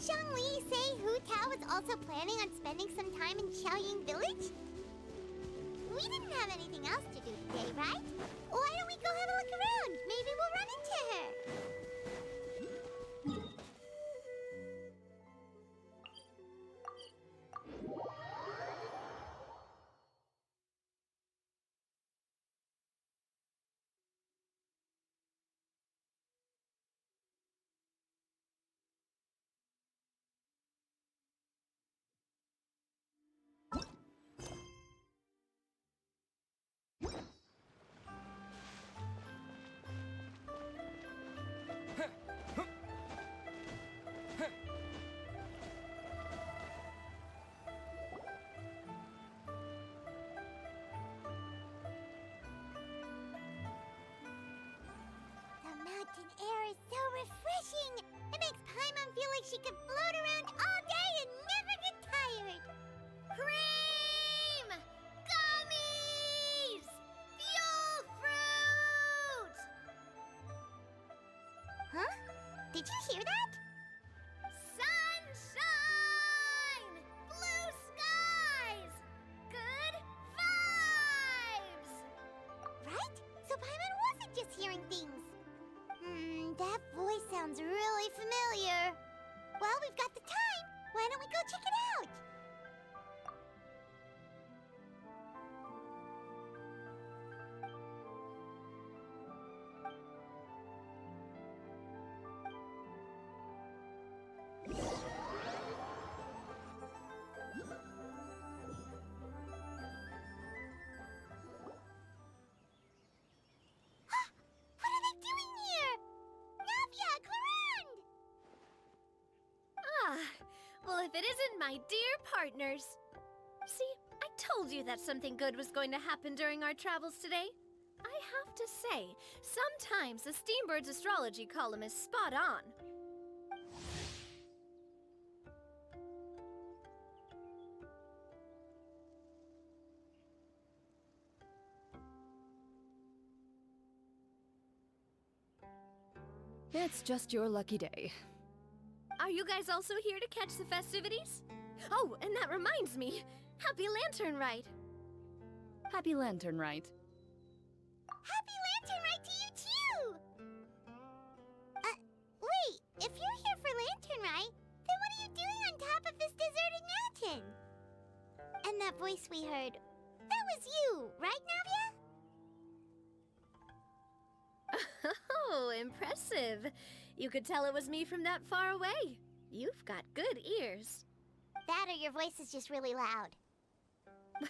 Zhongli say Hu Tao was also planning on spending some time in Xiaoying village? We didn't have anything else to do today, right? Why don't we go have a look around? Maybe we'll run into her. The mountain air is so refreshing. It makes Paimon feel like she could float around all day and never get tired. Cream! Gummies! Fuel fruit! Huh? Did you hear that? Sunshine! Blue skies! Good vibes! Right? So Paimon wasn't just hearing things. That voice sounds really familiar. Well, we've got the time. Why don't we go check it out? What are they doing here? Navia, Clarande! Well, if it isn't my dear partners. See, I told you that something good was going to happen during our travels today. I have to say, sometimes the Steambird's astrology column is spot on. It's just your lucky day. Are you guys also here to catch the festivities? Oh, and that reminds me. Happy Lantern Rite. Happy Lantern Rite. Happy Lantern Rite to you too! Wait, if you're here for Lantern Rite, then what are you doing on top of this deserted mountain? And that voice we heard, that was you, right, Navia? Oh, impressive. You could tell it was me from that far away. You've got good ears. That or your voice is just really loud.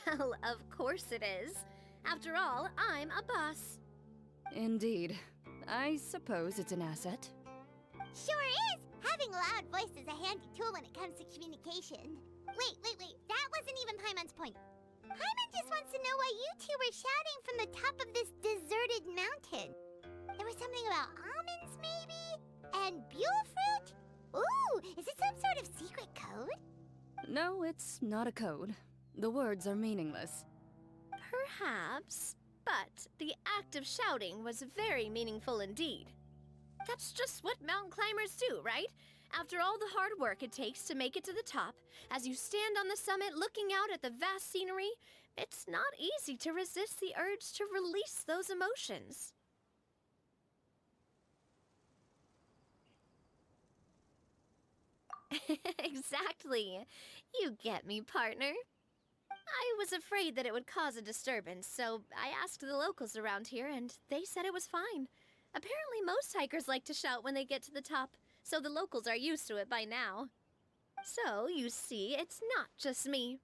Well, of course it is. After all, I'm a boss. Indeed. I suppose it's an asset. Sure is! Having a loud voice is a handy tool when it comes to communication. Wait. That wasn't even Paimon's point. Paimon just wants to know why you two were shouting from the top of this deserted mountain. There was something about almonds, maybe? And buell fruit? Ooh, is it some sort of secret code? No, it's not a code. The words are meaningless. Perhaps, but the act of shouting was very meaningful indeed. That's just what mountain climbers do, right? After all the hard work it takes to make it to the top, as you stand on the summit looking out at the vast scenery, it's not easy to resist the urge to release those emotions. Exactly. You get me, partner. I was afraid that it would cause a disturbance, so I asked the locals around here, and they said it was fine. Apparently most hikers like to shout when they get to the top, so the locals are used to it by now. So, you see, it's not just me.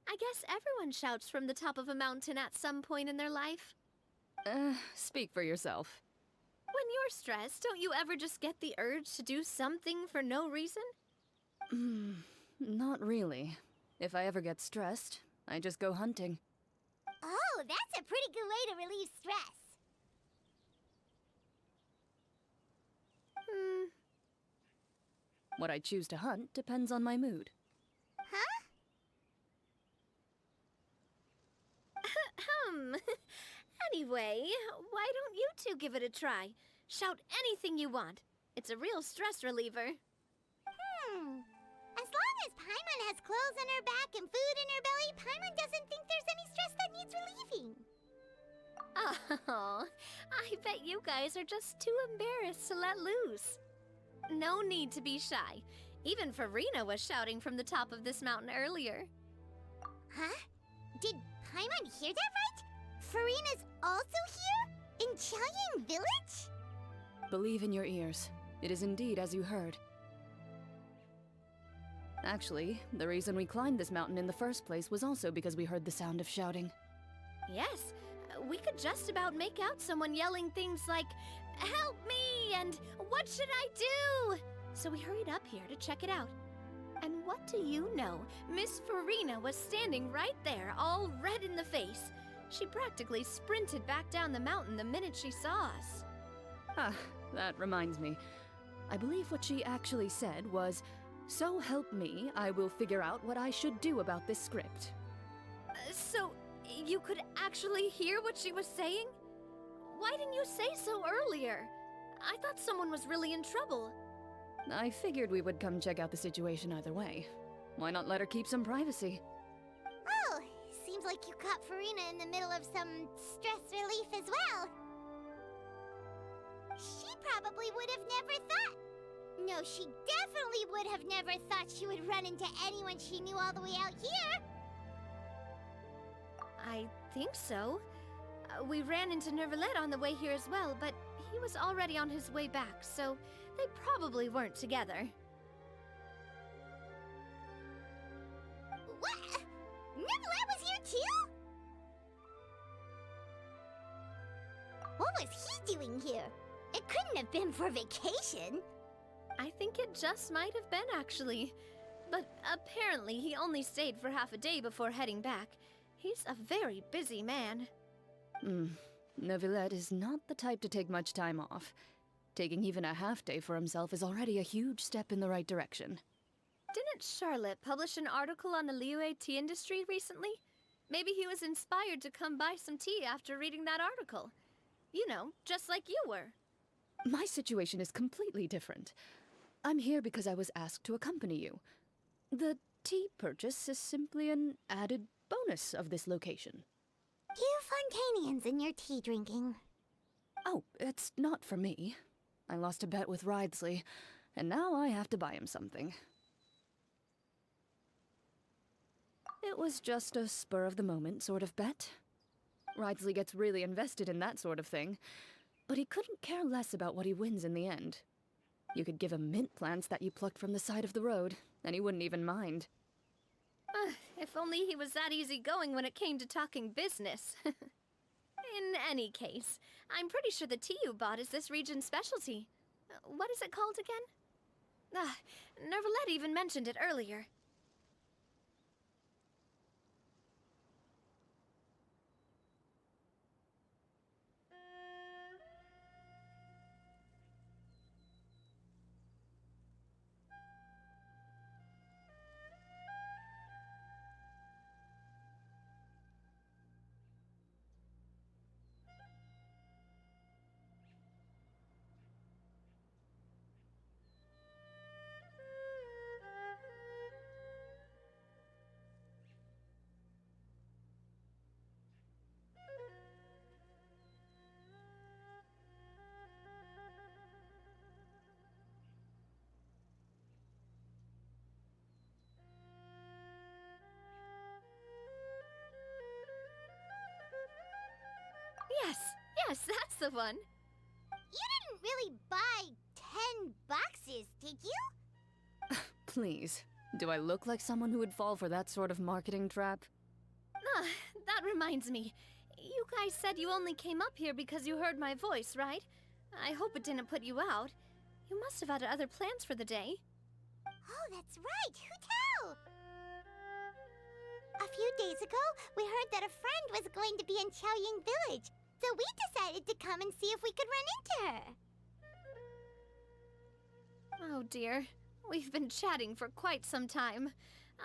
I guess everyone shouts from the top of a mountain at some point in their life. Speak for yourself. When you're stressed, don't you ever just get the urge to do something for no reason? Not really. If I ever get stressed, I just go hunting. Oh, that's a pretty good way to relieve stress. What I choose to hunt depends on my mood. Huh? Anyway, why don't you two give it a try? Shout anything you want. It's a real stress reliever. As long as Paimon has clothes on her back and food in her belly, Paimon doesn't think there's any stress that needs relieving. Oh, I bet you guys are just too embarrassed to let loose. No need to be shy. Even Farina was shouting from the top of this mountain earlier. Huh? Did Paimon hear that right? Farina's also here? In Chaoyang Village? Believe in your ears. It is indeed as you heard. Actually, the reason we climbed this mountain in the first place was also because we heard the sound of shouting. Yes, we could just about make out someone yelling things like, "Help me!" and "What should I do?" So we hurried up here to check it out. And what do you know? Miss Farina was standing right there, all red in the face. She practically sprinted back down the mountain the minute she saw us. Ah, that reminds me. I believe what she actually said was, "So help me, I will figure out what I should do about this script." So, you could actually hear what she was saying? Why didn't you say so earlier? I thought someone was really in trouble. I figured we would come check out the situation either way. Why not let her keep some privacy? Oh, seems like you caught Farina in the middle of some stress relief as well. She probably would have never thought. No, she definitely would have never thought she would run into anyone she knew all the way out here. I think so. We ran into Nervalet on the way here as well, but he was already on his way back, so they probably weren't together. What? Nervalet was here too? What was he doing here? It couldn't have been for vacation. I think it just might have been, actually. But apparently he only stayed for half a day before heading back. He's a very busy man. Neuvillette is not the type to take much time off. Taking even a half day for himself is already a huge step in the right direction. Didn't Charlotte publish an article on the Liyue tea industry recently? Maybe he was inspired to come buy some tea after reading that article. You know, just like you were. My situation is completely different. I'm here because I was asked to accompany you. The tea purchase is simply an added bonus of this location. You Fontanians and your tea drinking. Oh, it's not for me. I lost a bet with Ridesley, and now I have to buy him something. It was just a spur-of-the-moment sort of bet. Ridesley gets really invested in that sort of thing, but he couldn't care less about what he wins in the end. You could give him mint plants that you plucked from the side of the road, and he wouldn't even mind. If only he was that easygoing when it came to talking business. In any case, I'm pretty sure the tea you bought is this region's specialty. What is it called again? Nervalet even mentioned it earlier. Yes, that's the one. You didn't really buy 10 boxes, did you? Please, do I look like someone who would fall for that sort of marketing trap? That reminds me. You guys said you only came up here because you heard my voice, right? I hope it didn't put you out. You must have had other plans for the day. Oh, that's right. Who tell? A few days ago, we heard that a friend was going to be in Chaoyang Village, so we decided to come and see if we could run into her. Oh dear. We've been chatting for quite some time.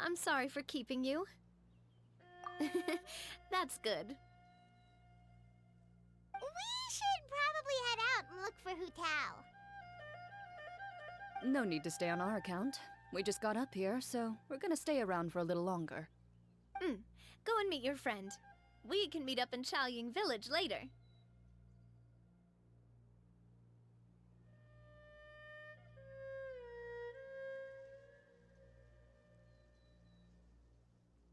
I'm sorry for keeping you. That's good. We should probably head out and look for Hu Tao. No need to stay on our account. We just got up here, so we're gonna stay around for a little longer. Go and meet your friend. We can meet up in Chaoying Village later.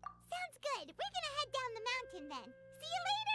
Sounds good. We're gonna head down the mountain then. See you later!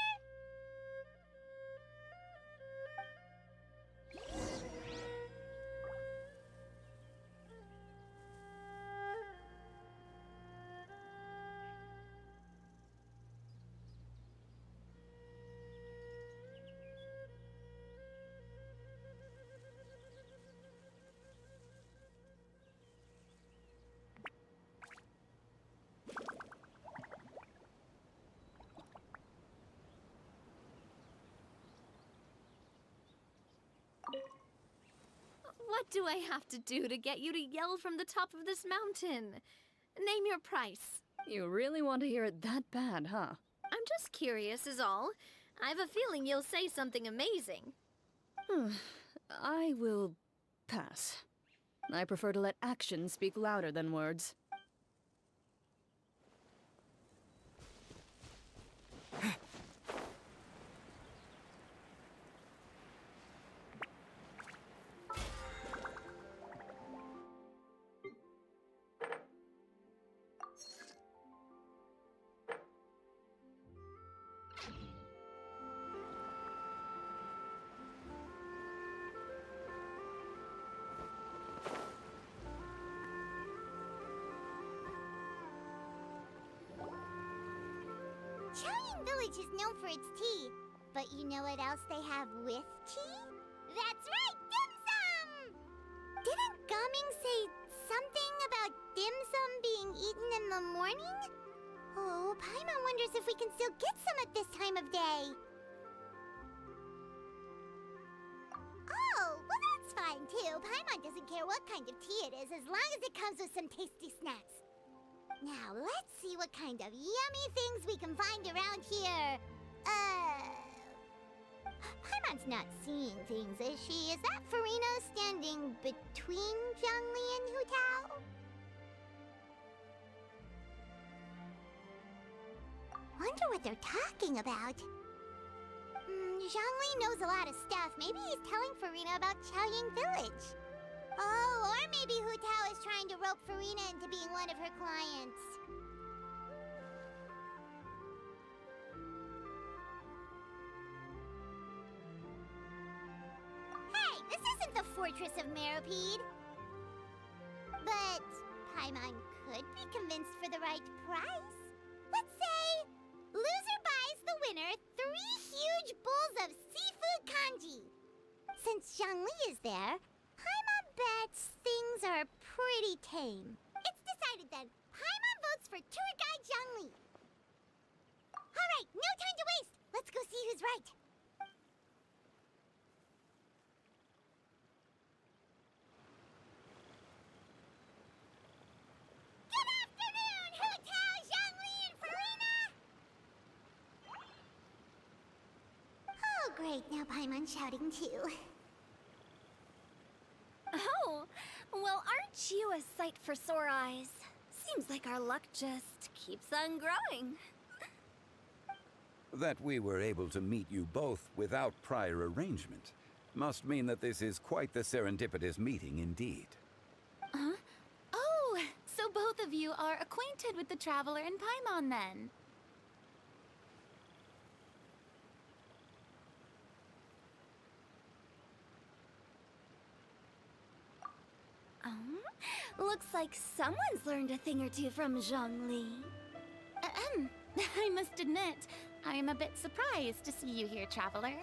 What do I have to do to get you to yell from the top of this mountain? Name your price. You really want to hear it that bad, huh? I'm just curious is all. I have a feeling you'll say something amazing. I will pass. I prefer to let actions speak louder than words. Chaoying Village is known for its tea, but you know what else they have with tea? That's right, dim sum! Didn't Gaming say something about dim sum being eaten in the morning? Oh, Paimon wonders if we can still get some at this time of day. Oh, well that's fine too. Paimon doesn't care what kind of tea it is as long as it comes with some tasty snacks. Now, let's see what kind of yummy things we can find around here. Paimon's not seeing things, is she? Is that Farina standing between Zhongli and Hu Tao? Wonder what they're talking about. Zhongli knows a lot of stuff. Maybe he's telling Farina about Chaoying Village. Oh, or maybe Hu Tao is trying to rope Farina into being one of her clients. Hey, this isn't the Fortress of Meropide. But Paimon could be convinced for the right price. Let's say loser buys the winner 3 huge bowls of seafood kanji. Since Zhongli is there, Paimon bets things are pretty tame. It's decided then. Paimon votes for tour guide Zhongli. All right, no time to waste. Let's go see who's right. Good afternoon, Hu Tao, Zhongli, and Farina. Oh, great. Now Paimon's shouting too. Oh, well, aren't you a sight for sore eyes? Seems like our luck just keeps on growing. That we were able to meet you both without prior arrangement must mean that this is quite the serendipitous meeting indeed. Huh? Oh, so both of you are acquainted with the Traveler and Paimon then? Looks like someone's learned a thing or two from Zhongli. I must admit, I am a bit surprised to see you here, Traveler.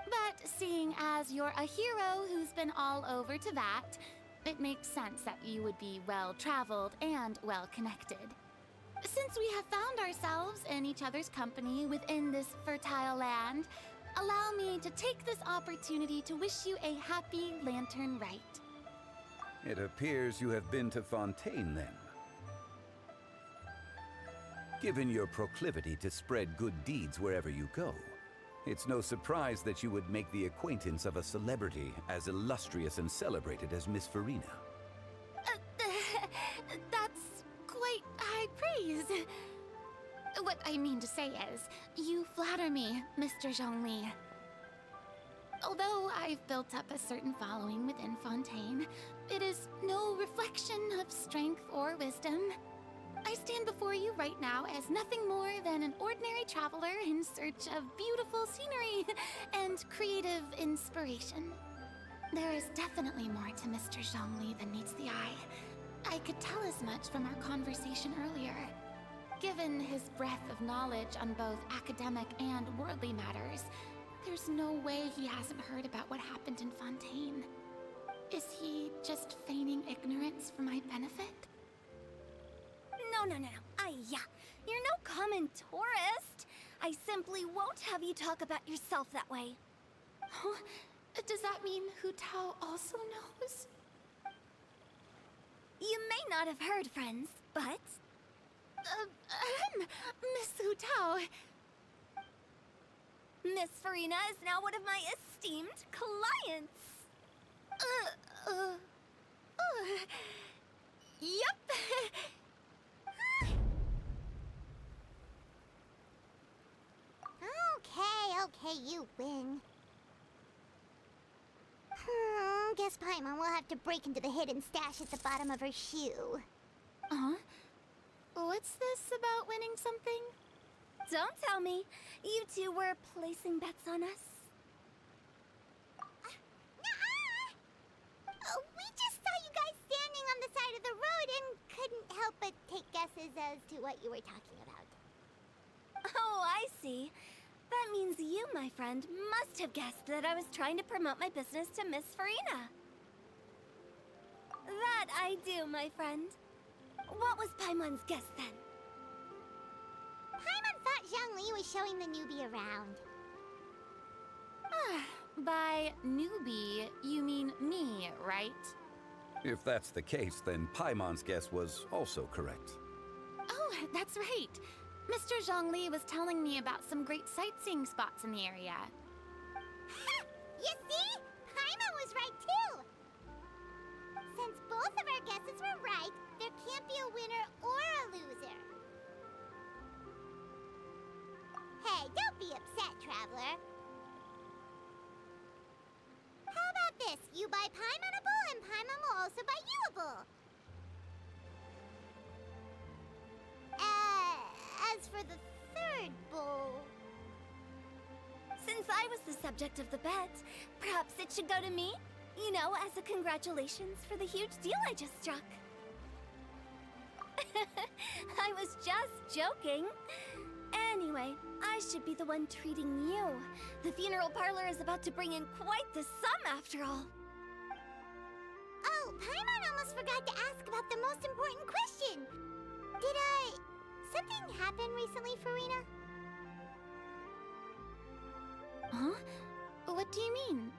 But seeing as you're a hero who's been all over Teyvat, it makes sense that you would be well-traveled and well-connected. Since we have found ourselves in each other's company within this fertile land, allow me to take this opportunity to wish you a happy Lantern Rite. It appears you have been to Fontaine then. Given your proclivity to spread good deeds wherever you go, it's no surprise that you would make the acquaintance of a celebrity as illustrious and celebrated as Miss Farina. praise. What I mean to say is, you flatter me, Mr. Zhongli. Although I've built up a certain following within Fontaine, it is no reflection of strength or wisdom. I stand before you right now as nothing more than an ordinary traveler in search of beautiful scenery and creative inspiration. There is definitely more to Mr. Zhongli than meets the eye. I could tell as much from our conversation earlier. Given his breadth of knowledge on both academic and worldly matters, there's no way he hasn't heard about what happened in Fontaine. Is he just feigning ignorance for my benefit? No. You're no common tourist. I simply won't have you talk about yourself that way. Huh? Does that mean Hu Tao also knows? You may not have heard, friends, but... Miss Hu Tao. Miss Farina is now one of my esteemed clients. Yup. Okay, you win. Guess Paimon will have to break into the hidden stash at the bottom of her shoe. Huh? What's this about winning something? Don't tell me. You two were placing bets on us. We just saw you guys standing on the side of the road and couldn't help but take guesses as to what you were talking about. Oh, I see. That means you, my friend, must have guessed that I was trying to promote my business to Miss Farina. That I do, my friend. What was Paimon's guess then? Paimon thought Zhongli was showing the newbie around. By newbie, you mean me, right? If that's the case, then Paimon's guess was also correct. Oh, that's right. Mr. Zhongli was telling me about some great sightseeing spots in the area. You see? Paimon was right too! Since both of our guesses were right, there can't be a winner or a loser. Hey, don't be upset, traveler. How about this? You buy Paimon a bowl and Paimon will also buy you a bowl. As for the third bowl... Since I was the subject of the bet, perhaps it should go to me? You know, as a congratulations for the huge deal I just struck. I was just joking. Anyway, I should be the one treating you. The funeral parlor is about to bring in quite the sum after all. Oh, Paimon almost forgot to ask about the most important question. Something happened recently, Farina? Huh? What do you mean?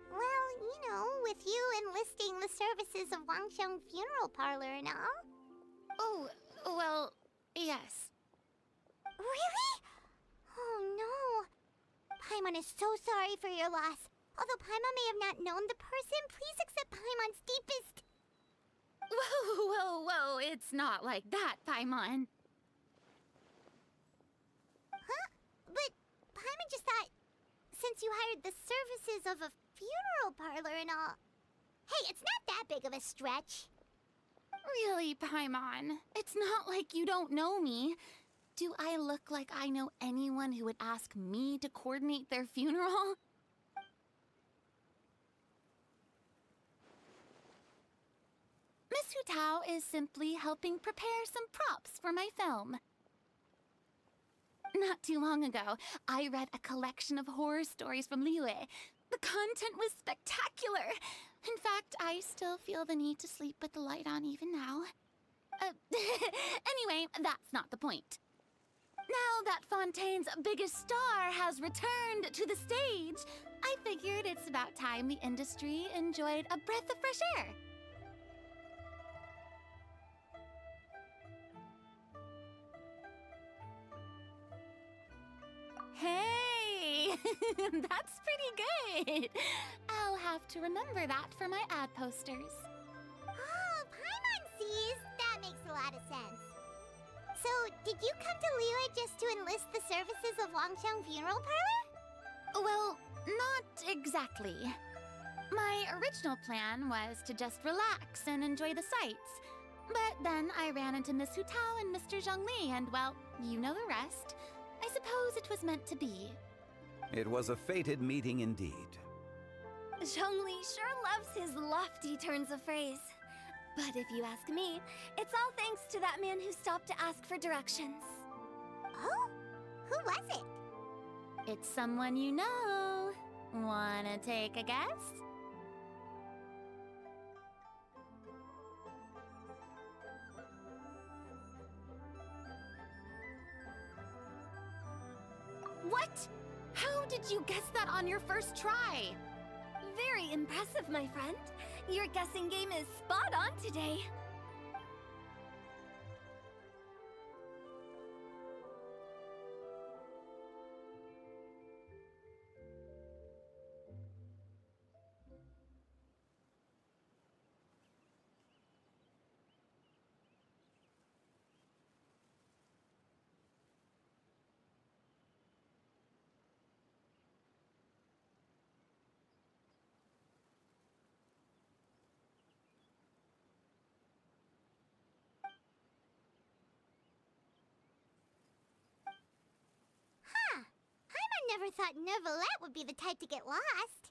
Well, you know, with you enlisting the services of Wangsheng Funeral Parlor and all. Oh, well, yes. Really? Oh no. Paimon is so sorry for your loss. Although Paimon may have not known the person, please accept Paimon's deepest... Whoa, it's not like that, Paimon. Huh? But Paimon just thought, since you hired the services of a funeral parlor and all... Hey, it's not that big of a stretch. Really, Paimon? It's not like you don't know me. Do I look like I know anyone who would ask me to coordinate their funeral? Miss Hu Tao is simply helping prepare some props for my film. Not too long ago, I read a collection of horror stories from Liyue. The content was spectacular. In fact, I still feel the need to sleep with the light on even now. Anyway, that's not the point. Now that Fontaine's biggest star has returned to the stage, I figured it's about time the industry enjoyed a breath of fresh air. Hey, that's pretty good. I'll have to remember that for my ad posters. lot of sense. So, did you come to Liyue just to enlist the services of Longsheng Funeral Parlor? Well, not exactly. My original plan was to just relax and enjoy the sights. But then I ran into Miss Hu Tao and Mr. Zhongli, and well, you know the rest. I suppose it was meant to be. It was a fated meeting indeed. Zhongli sure loves his lofty turns of phrase. But if you ask me, it's all thanks to that man who stopped to ask for directions. Oh? Who was it? It's someone you know. Wanna take a guess? What? How did you guess that on your first try? Very impressive, my friend. Your guessing game is spot on today. I never thought Neuvillette would be the type to get lost.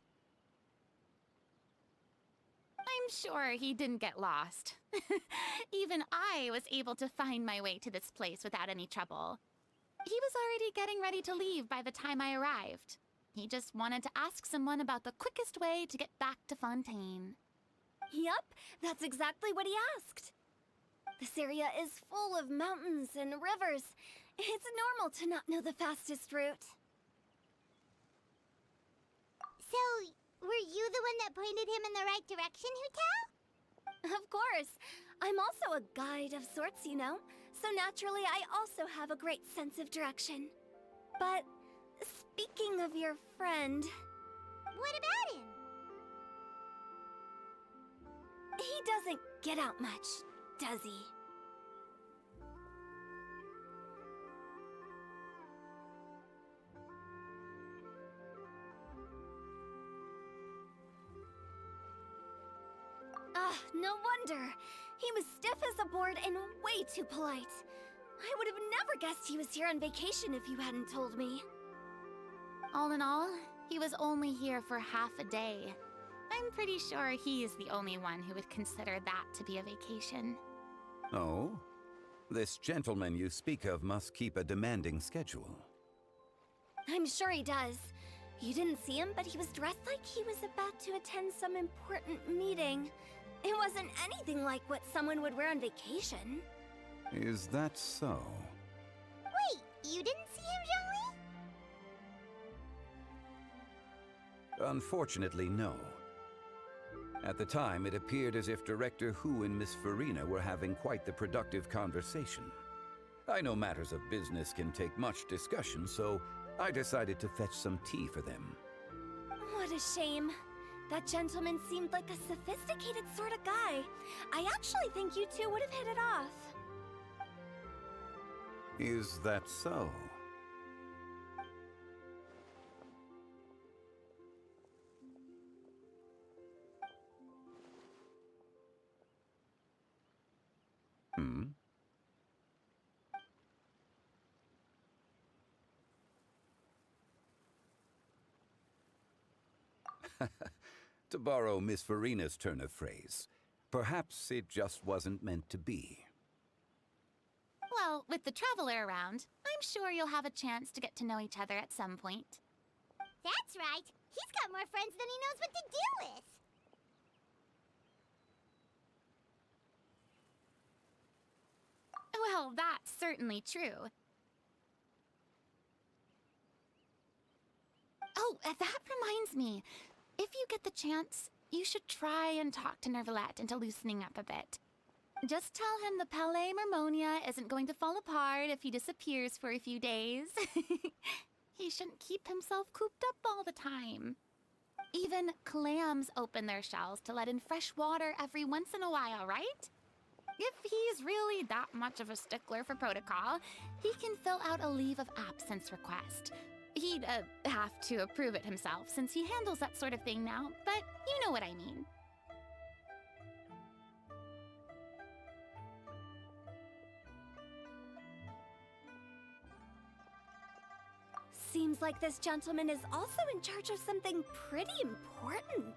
I'm sure he didn't get lost. Even I was able to find my way to this place without any trouble. He was already getting ready to leave by the time I arrived. He just wanted to ask someone about the quickest way to get back to Fontaine. Yup, that's exactly what he asked. This area is full of mountains and rivers. It's normal to not know the fastest route. So, were you the one that pointed him in the right direction, Hu Tao? Of course. I'm also a guide of sorts, you know. So naturally, I also have a great sense of direction. But speaking of your friend... What about him? He doesn't get out much, does he? No wonder. He was stiff as a board and way too polite. I would have never guessed he was here on vacation if you hadn't told me. All in all, he was only here for half a day. I'm pretty sure he's the only one who would consider that to be a vacation. Oh? This gentleman you speak of must keep a demanding schedule. I'm sure he does. You didn't see him, but he was dressed like he was about to attend some important meeting. It wasn't anything like what someone would wear on vacation. Is that so? Wait, you didn't see him, Zhongli? Unfortunately, no. At the time, it appeared as if Director Hu and Miss Farina were having quite the productive conversation. I know matters of business can take much discussion, so I decided to fetch some tea for them. What a shame. That gentleman seemed like a sophisticated sort of guy. I actually think you two would have hit it off. Is that so? Hmm? To borrow Miss Farina's turn of phrase, perhaps it just wasn't meant to be. Well, with the Traveler around, I'm sure you'll have a chance to get to know each other at some point. That's right. He's got more friends than he knows what to do with. Well, that's certainly true. Oh, that reminds me. If you get the chance, you should try and talk to Neuvillette into loosening up a bit. Just tell him the Palais Mermonia isn't going to fall apart if he disappears for a few days. He shouldn't keep himself cooped up all the time. Even clams open their shells to let in fresh water every once in a while, right? If he's really that much of a stickler for protocol, he can fill out a leave of absence request. He'd have to approve it himself since he handles that sort of thing now, but you know what I mean. Seems like this gentleman is also in charge of something pretty important.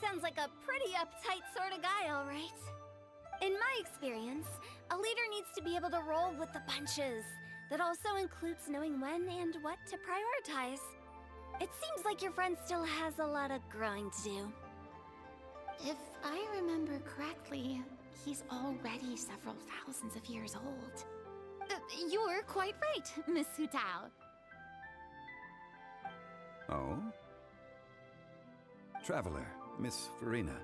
Sounds like a pretty uptight sort of guy, all right. In my experience, a leader needs to be able to roll with the punches. That also includes knowing when and what to prioritize. It seems like your friend still has a lot of growing to do. If I remember correctly, he's already several thousands of years old. You're quite right, Miss Hu Tao. Oh? Traveler, Miss Farina,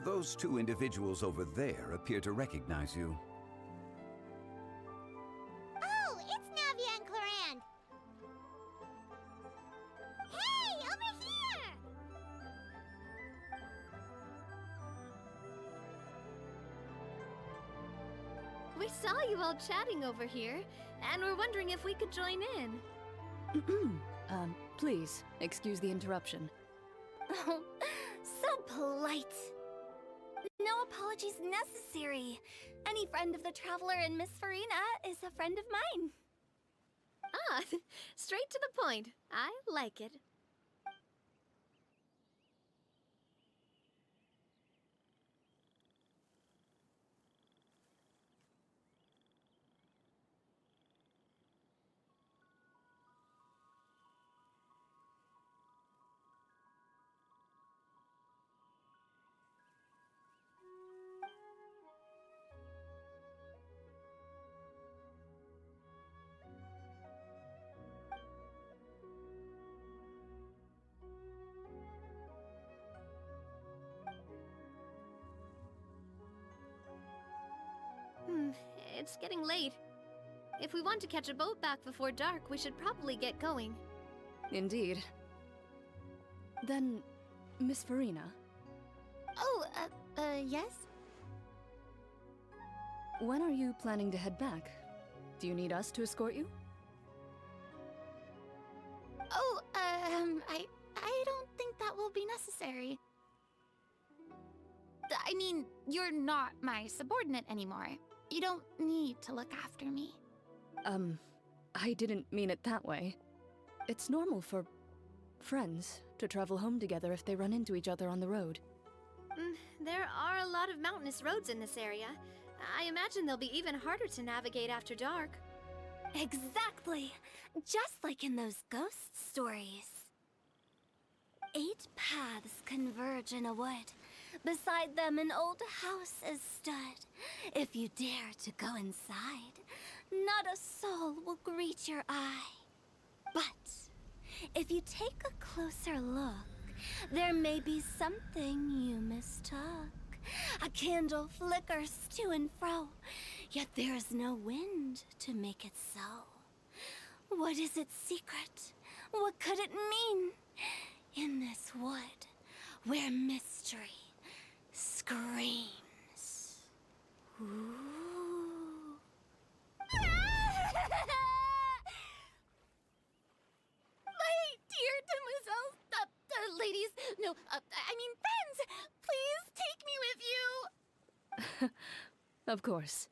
those two individuals over there appear to recognize you. Oh, it's Navia and Clorand. Hey, over here! We saw you all chatting over here, and we're wondering if we could join in. Please, excuse the interruption. Oh, so polite. No apologies necessary. Any friend of the Traveler and Miss Farina is a friend of mine. Ah, straight to the point. I like it. It's getting late. If we want to catch a boat back before dark, we should probably get going. Indeed. Then, Miss Farina, Oh, yes? when are you planning to head back? Do you need us to escort you? Oh, I don't think that will be necessary. I mean, you're not my subordinate anymore. You don't need to look after me. I didn't mean it that way. It's normal for friends to travel home together if they run into each other on the road. There are a lot of mountainous roads in this area. I imagine they'll be even harder to navigate after dark. Exactly. Just like in those ghost stories. 8 paths converge in a wood. Beside them an old house is stood. If you dare to go inside, not a soul will greet your eye. But if you take a closer look, there may be something you mistook. A candle flickers to and fro, yet there is no wind to make it so. What is its secret? What could it mean? In this wood, where mystery screams. Ooh. My dear demoiselles, ladies, no, I mean friends, please take me with you. Of course.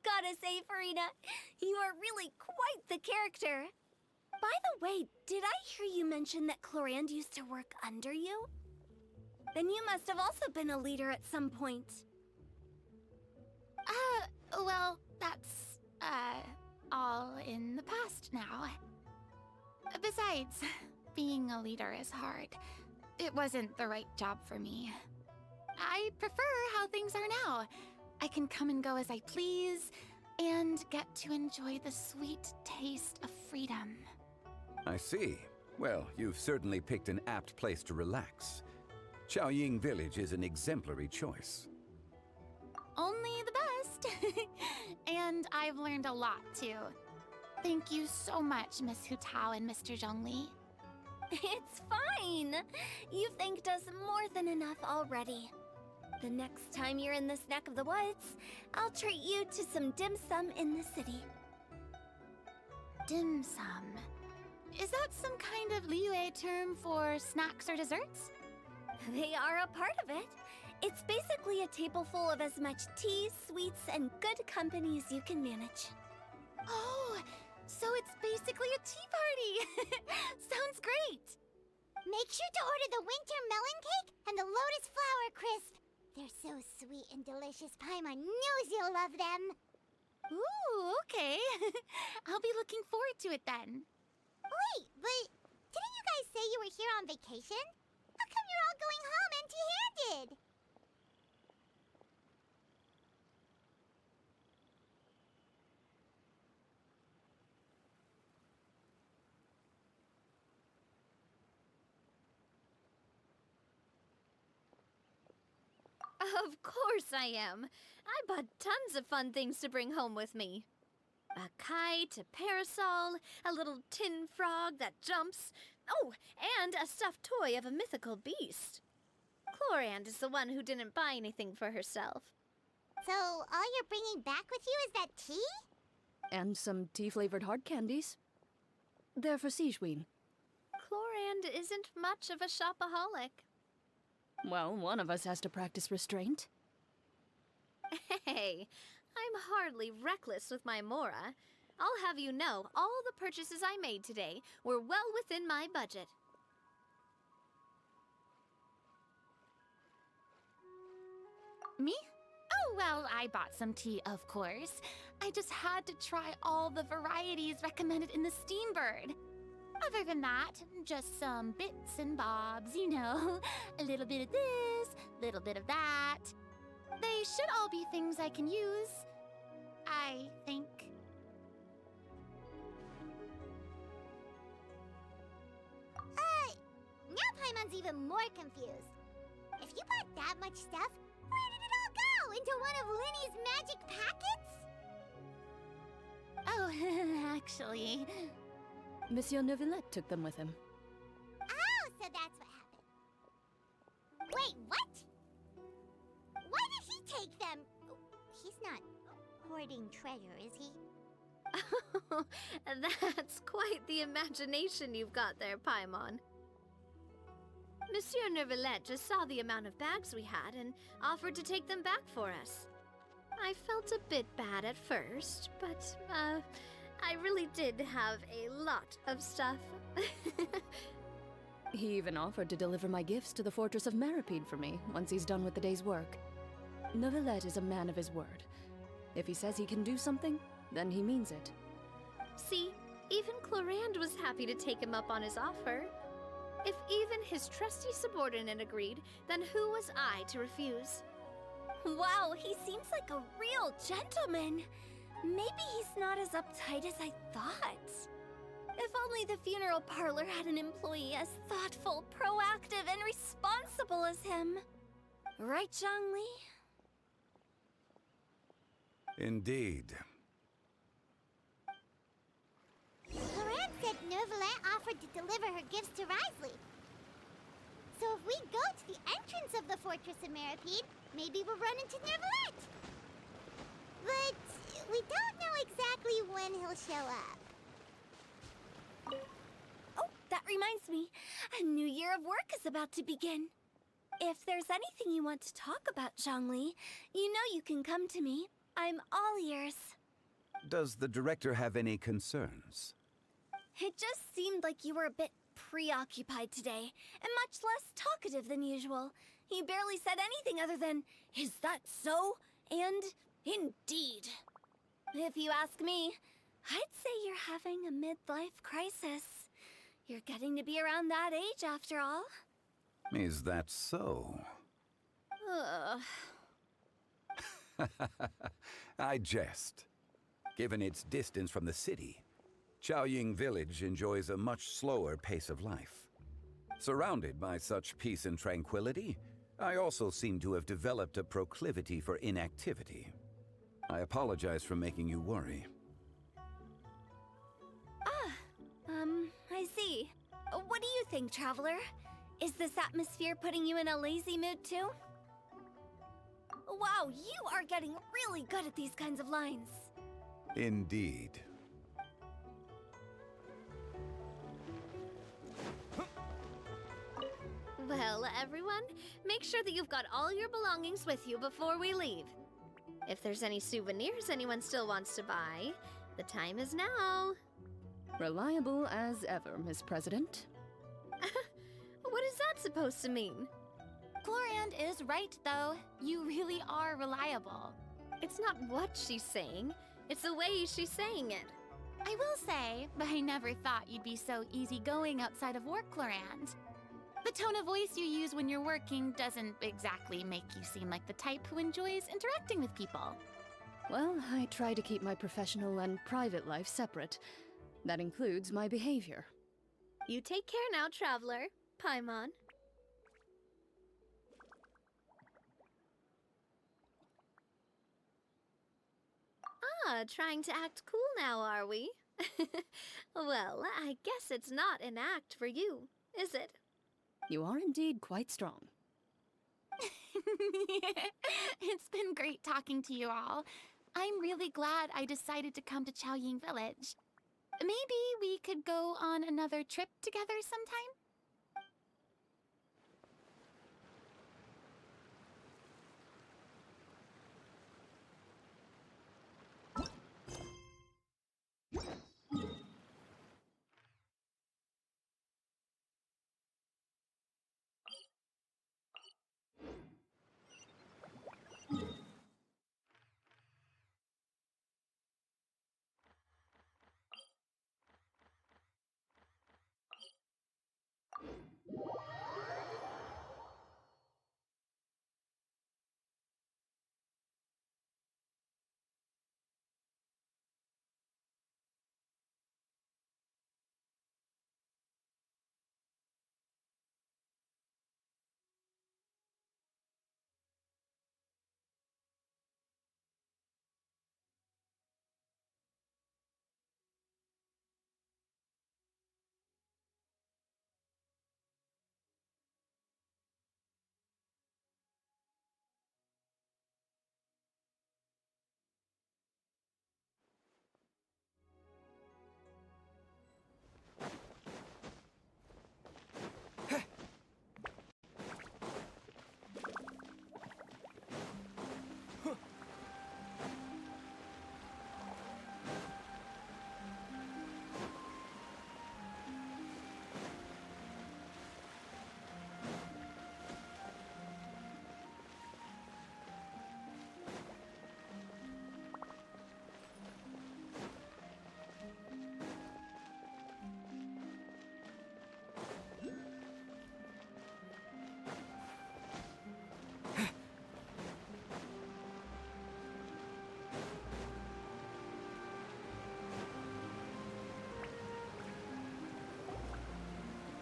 Gotta say, Farina, you are really quite the character. By the way, did I hear you mention that Clorand used to work under you? Then you must have also been a leader at some point. Well, that's, all in the past now. Besides, being a leader is hard. It wasn't the right job for me. I prefer how things are now. I can come and go as I please, and get to enjoy the sweet taste of freedom. I see. Well, you've certainly picked an apt place to relax. Chaoying Village is an exemplary choice. Only the best. And I've learned a lot, too. Thank you so much, Miss Hu Tao and Mr. Zhongli. It's fine. You've thanked us more than enough already. The next time you're in this neck of the woods, I'll treat you to some dim sum in the city. Dim sum. Is that some kind of Liyue term for snacks or desserts? They are a part of it. It's basically a table full of as much tea, sweets, and good company as you can manage. Oh, so it's basically a tea party. Sounds great. Make sure to order the winter melon cake and the lotus flower crisp. They're so sweet and delicious. Paimon knows you'll love them. Ooh, okay. I'll be looking forward to it then. Wait, but didn't you guys say you were here on vacation? How come you're all going home empty-handed? Of course I am. I bought tons of fun things to bring home with me. A kite, a parasol, a little tin frog that jumps. Oh, and a stuffed toy of a mythical beast. Chlorand is the one who didn't buy anything for herself. So, all you're bringing back with you is that tea? And some tea-flavored hard candies. They're for Sijuin. Chlorand isn't much of a shopaholic. Well, one of us has to practice restraint. Hey, I'm hardly reckless with my Mora. I'll have you know, all the purchases I made today were well within my budget. Me? Oh, well, I bought some tea, of course. I just had to try all the varieties recommended in the Steambird. Other than that, just some bits and bobs, you know. A little bit of this, little bit of that. They should all be things I can use, I think. Now Paimon's even more confused. If you bought that much stuff, where did it all go? Into one of Linny's magic packets? Oh, actually... Monsieur Neuvillette took them with him. Oh, so that's what happened. Wait, what? Why did he take them? He's not hoarding treasure, is he? That's quite the imagination you've got there, Paimon. Monsieur Neuvillette just saw the amount of bags we had and offered to take them back for us. I felt a bit bad at first, but, I really did have a lot of stuff. He even offered to deliver my gifts to the Fortress of Meripede for me once he's done with the day's work. Neuvillette is a man of his word. If he says he can do something, then he means it. See, even Chlorand was happy to take him up on his offer. If even his trusty subordinate agreed, then who was I to refuse? Wow, he seems like a real gentleman. Maybe he's not as uptight as I thought. If only the funeral parlor had an employee as thoughtful, proactive, and responsible as him. Right, Zhongli? Indeed. Chlorand said Neuvillette offered to deliver her gifts to Risley. So if we go to the entrance of the Fortress of Meripede, maybe we'll run into Neuvillette. But we don't know exactly when he'll show up. Oh, that reminds me. A new year of work is about to begin. If there's anything you want to talk about, Zhongli, you know you can come to me. I'm all ears. Does the director have any concerns? It just seemed like you were a bit preoccupied today, and much less talkative than usual. You barely said anything other than, "Is that so?" and "Indeed." If you ask me, I'd say you're having a midlife crisis. You're getting to be around that age after all. Is that so? Ugh. I jest. Given its distance from the city, Chaoying Village enjoys a much slower pace of life. Surrounded by such peace and tranquility, I also seem to have developed a proclivity for inactivity. I apologize for making you worry. I see. What do you think, Traveler? Is this atmosphere putting you in a lazy mood too? Wow, you are getting really good at these kinds of lines. Indeed. Well, everyone, make sure that you've got all your belongings with you before we leave. If there's any souvenirs anyone still wants to buy, the time is now. Reliable as ever, Miss President. What is that supposed to mean? Chlorand is right, though. You really are reliable. It's not what she's saying, it's the way she's saying it. I will say, but I never thought you'd be so easygoing outside of work, Chlorand. The tone of voice you use when you're working doesn't exactly make you seem like the type who enjoys interacting with people. Well, I try to keep my professional and private life separate. That includes my behavior. You take care now, Traveler. Paimon. Trying to act cool now, are we? Well, I guess it's not an act for you, is it? You are indeed quite strong. It's been great talking to you all. I'm really glad I decided to come to Chaoying Village. Maybe we could go on another trip together sometime?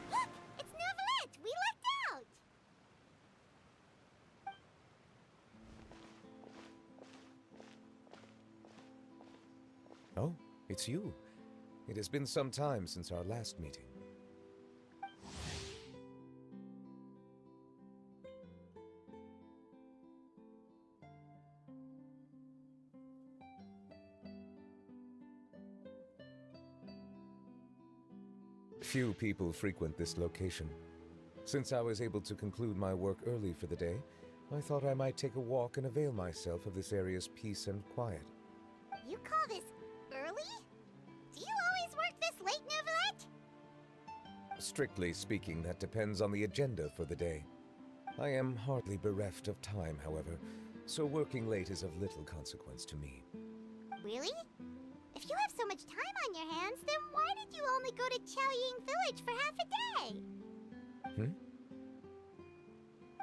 Look! It's Novelette! We lucked out! Oh, it's you. It has been some time since our last meeting. Few people frequent this location. Since I was able to conclude my work early for the day, I thought I might take a walk and avail myself of this area's peace and quiet. You call this early? Do you always work this late, Novelette? Strictly speaking, that depends on the agenda for the day. I am hardly bereft of time, however, so working late is of little consequence to me. Really? If you have so much time on your hands, then why did you only go to Chaoying Village for half a day?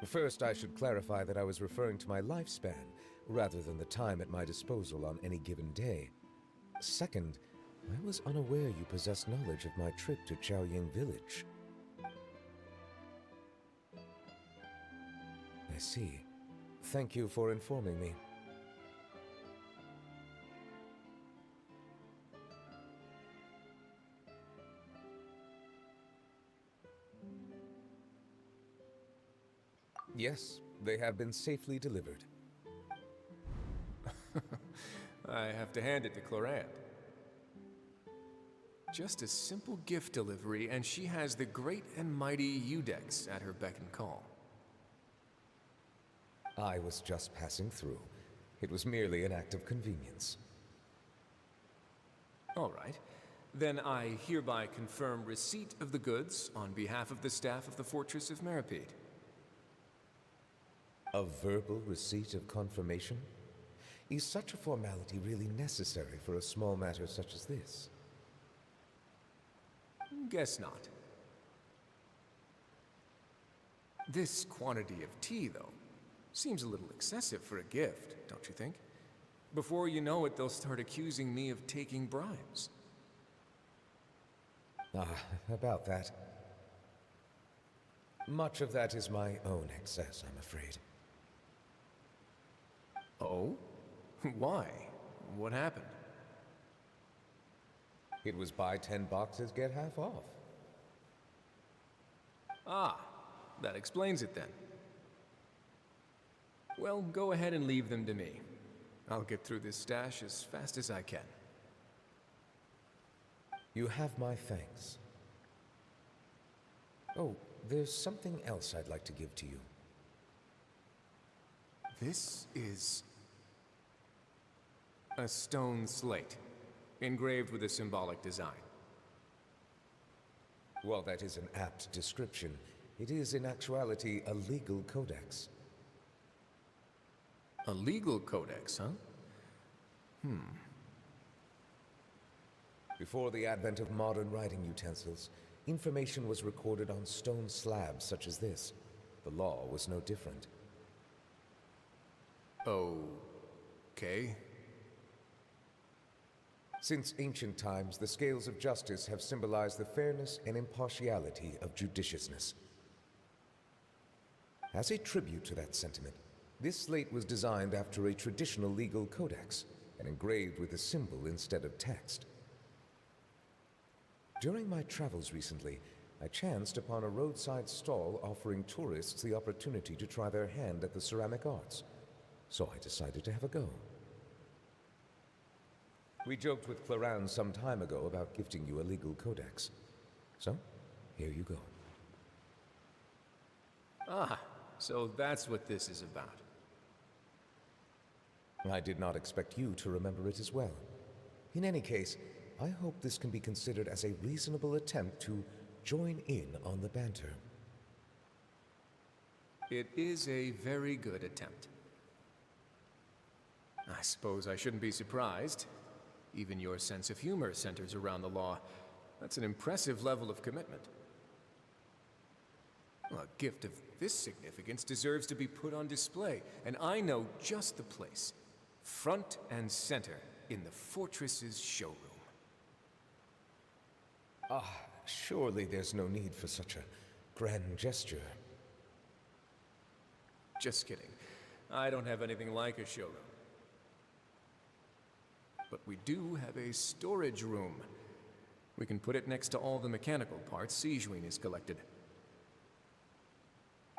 First, I should clarify that I was referring to my lifespan, rather than the time at my disposal on any given day. Second, I was unaware you possessed knowledge of my trip to Chaoying Village. I see. Thank you for informing me. Yes, they have been safely delivered. I have to hand it to Clorand. Just a simple gift delivery, and she has the great and mighty Udex at her beck and call. I was just passing through. It was merely an act of convenience. All right. Then I hereby confirm receipt of the goods on behalf of the staff of the Fortress of Meripede. A verbal receipt of confirmation? Is such a formality really necessary for a small matter such as this? Guess not. This quantity of tea, though, seems a little excessive for a gift, don't you think? Before you know it, they'll start accusing me of taking bribes. About that. Much of that is my own excess, I'm afraid. Oh? Why? What happened? It was buy 10 boxes, get half off. Ah, that explains it then. Well, go ahead and leave them to me. I'll get through this stash as fast as I can. You have my thanks. Oh, there's something else I'd like to give to you. This is a stone slate, engraved with a symbolic design. While that is an apt description, it is in actuality a legal codex. A legal codex, huh? Before the advent of modern writing utensils, information was recorded on stone slabs such as this. The law was no different. Okay. Since ancient times, the scales of justice have symbolized the fairness and impartiality of judiciousness. As a tribute to that sentiment, this slate was designed after a traditional legal codex and engraved with a symbol instead of text. During my travels recently, I chanced upon a roadside stall offering tourists the opportunity to try their hand at the ceramic arts, so I decided to have a go. We joked with Clorand some time ago about gifting you a legal codex. So, here you go. Ah, so that's what this is about. I did not expect you to remember it as well. In any case, I hope this can be considered as a reasonable attempt to join in on the banter. It is a very good attempt. I suppose I shouldn't be surprised. Even your sense of humor centers around the law. That's an impressive level of commitment. Well, a gift of this significance deserves to be put on display, and I know just the place. Front and center in the fortress's showroom. Surely there's no need for such a grand gesture. Just kidding. I don't have anything like a showroom. But we do have a storage room. We can put it next to all the mechanical parts Sijuin has collected.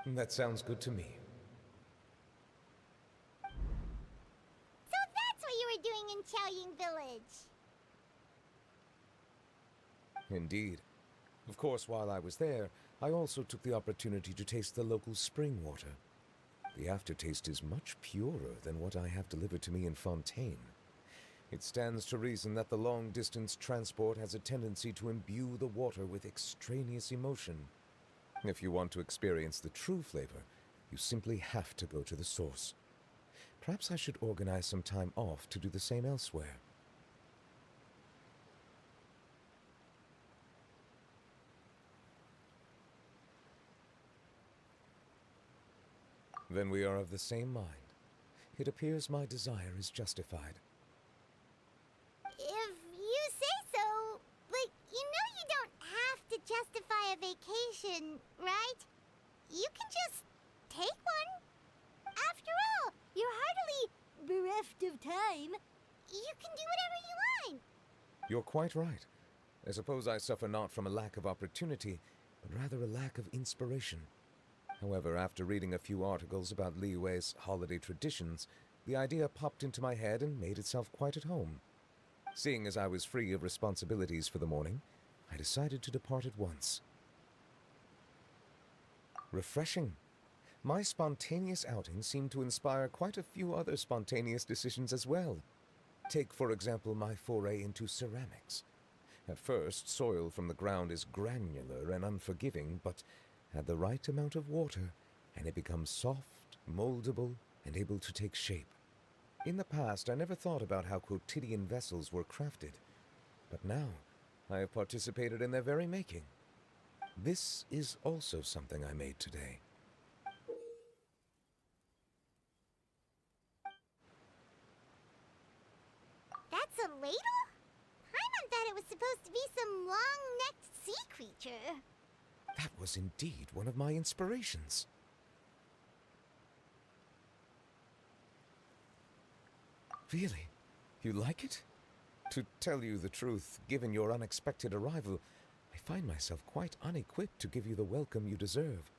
That sounds good to me. So that's what you were doing in Qiaoying Village. Indeed. Of course, while I was there, I also took the opportunity to taste the local spring water. The aftertaste is much purer than what I have delivered to me in Fontaine. It stands to reason that the long-distance transport has a tendency to imbue the water with extraneous emotion. If you want to experience the true flavor, you simply have to go to the source. Perhaps I should organize some time off to do the same elsewhere. Then we are of the same mind. It appears my desire is justified. If you say so, but you know you don't have to justify a vacation, right? You can just take one. After all, you're hardly bereft of time. You can do whatever you want. You're quite right. I suppose I suffer not from a lack of opportunity, but rather a lack of inspiration. However, after reading a few articles about Liyue's holiday traditions, the idea popped into my head and made itself quite at home. Seeing as I was free of responsibilities for the morning, I decided to depart at once. Refreshing. My spontaneous outing seemed to inspire quite a few other spontaneous decisions as well. Take, for example, my foray into ceramics. At first, soil from the ground is granular and unforgiving, but add the right amount of water, and it becomes soft, moldable, and able to take shape. In the past, I never thought about how quotidian vessels were crafted, but now I have participated in their very making. This is also something I made today. That's a ladle? Paimon thought it was supposed to be some long-necked sea creature. That was indeed one of my inspirations. Really? You like it? To tell you the truth, given your unexpected arrival, I find myself quite unequipped to give you the welcome you deserve.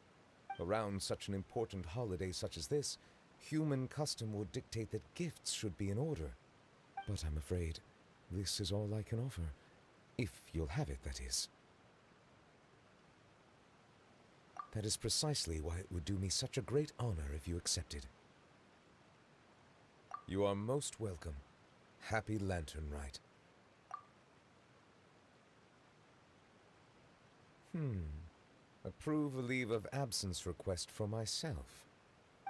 Around such an important holiday such as this, human custom would dictate that gifts should be in order. But I'm afraid this is all I can offer. If you'll have it, that is. That is precisely why it would do me such a great honor if you accepted. You are most welcome. Happy Lantern Rite. Approve a leave of absence request for myself.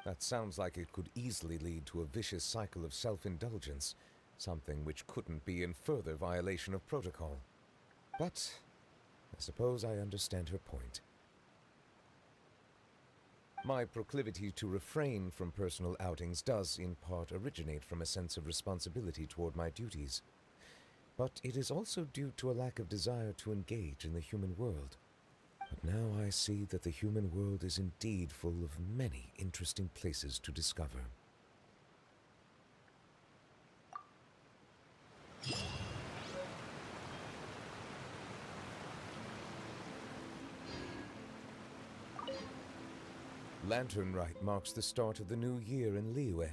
That sounds like it could easily lead to a vicious cycle of self-indulgence, something which couldn't be in further violation of protocol. But I suppose I understand her point. My proclivity to refrain from personal outings does, in part, originate from a sense of responsibility toward my duties. But it is also due to a lack of desire to engage in the human world. But now I see that the human world is indeed full of many interesting places to discover. Lantern Rite marks the start of the new year in Liyue.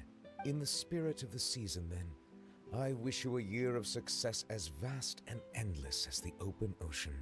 In the spirit of the season, then, I wish you a year of success as vast and endless as the open ocean.